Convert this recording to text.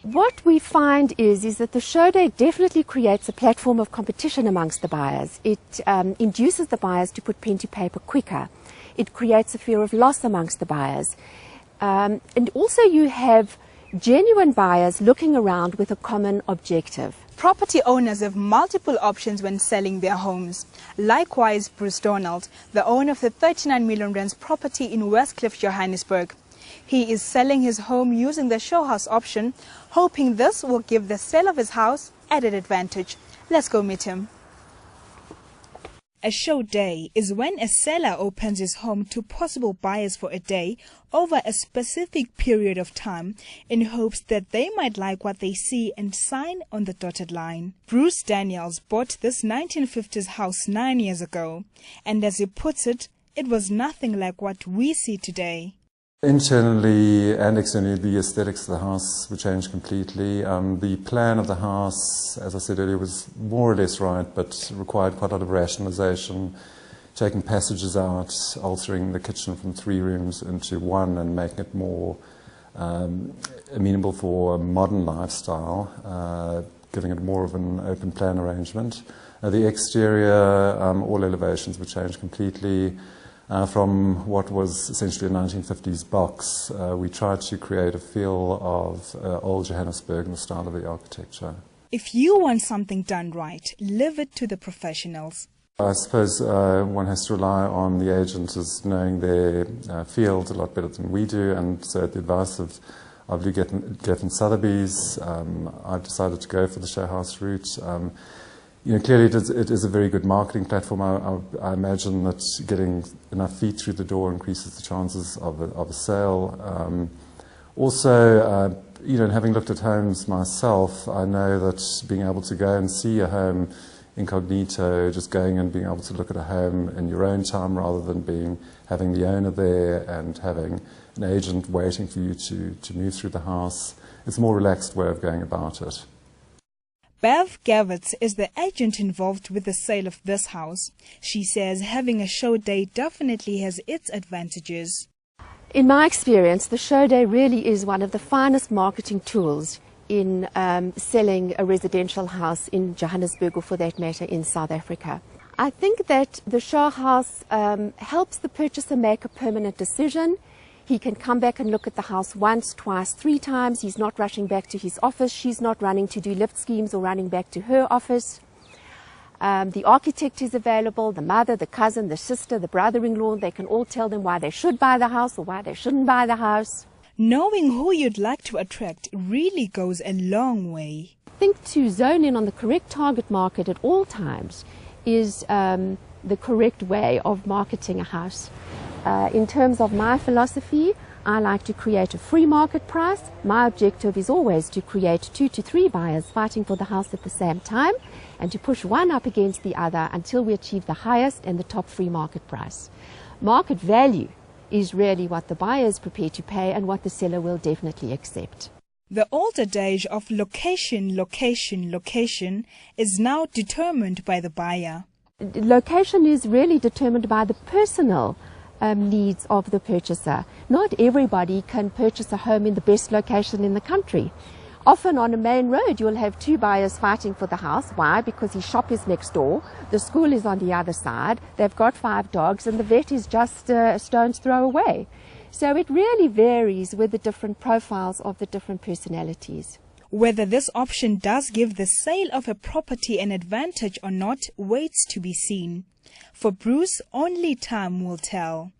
What we find is that the show day definitely creates a platform of competition amongst the buyers. It induces the buyers to put pen to paper quicker. It creates a fear of loss amongst the buyers. And also you have genuine buyers looking around with a common objective. Property owners have multiple options when selling their homes. Likewise, Bruce Donald, the owner of the 39 million rand property in Westcliff, Johannesburg. He is selling his home using the show house option, hoping this will give the sale of his house added advantage. Let's go meet him. A show day is when a seller opens his home to possible buyers for a day over a specific period of time in hopes that they might like what they see and sign on the dotted line. Bruce Daniels bought this 1950s house 9 years ago, and as he puts it, it was nothing like what we see today. Internally and externally, the aesthetics of the house were changed completely. The plan of the house, as I said earlier, was more or less right, but required quite a lot of rationalization, taking passages out, altering the kitchen from 3 rooms into 1 and making it more amenable for a modern lifestyle, giving it more of an open plan arrangement. The exterior, all elevations were changed completely. From what was essentially a 1950s box, we tried to create a feel of old Johannesburg in the style of the architecture. If you want something done right, leave it to the professionals. I suppose one has to rely on the agents as knowing their field a lot better than we do, and so at the advice of Lou Geffen Sotheby's, I've decided to go for the show house route. Clearly it is a very good marketing platform. I imagine that getting enough feet through the door increases the chances of a sale. Also, having looked at homes myself, I know that being able to go and see a home incognito, just going and being able to look at a home in your own time rather than having the owner there and having an agent waiting for you to move through the house, it's a more relaxed way of going about it. Bev Gavitz is the agent involved with the sale of this house. She says having a show day definitely has its advantages. In my experience, the show day really is one of the finest marketing tools in selling a residential house in Johannesburg, or for that matter in South Africa. I think that the show house helps the purchaser make a permanent decision. He can come back and look at the house once, twice, 3 times. He's not rushing back to his office. She's not running to do lift schemes or running back to her office. The architect is available, the mother, the cousin, the sister, the brother-in-law. They can all tell them why they should buy the house or why they shouldn't buy the house. Knowing who you'd like to attract really goes a long way. I think to zone in on the correct target market at all times is the correct way of marketing a house. In terms of my philosophy, I like to create a free market price. My objective is always to create 2 to 3 buyers fighting for the house at the same time, and to push one up against the other until we achieve the highest and the top free market price. Market value is really what the buyer is prepared to pay and what the seller will definitely accept. The old adage of location, location, location is now determined by the buyer. Location is really determined by the personal needs of the purchaser. Not everybody can purchase a home in the best location in the country. Often on a main road you'll have 2 buyers fighting for the house. Why? Because his shop is next door, the school is on the other side, they've got 5 dogs and the vet is just a stone's throw away. So it really varies with the different profiles of the different personalities. Whether this option does give the sale of a property an advantage or not waits to be seen. For Bruce, only time will tell.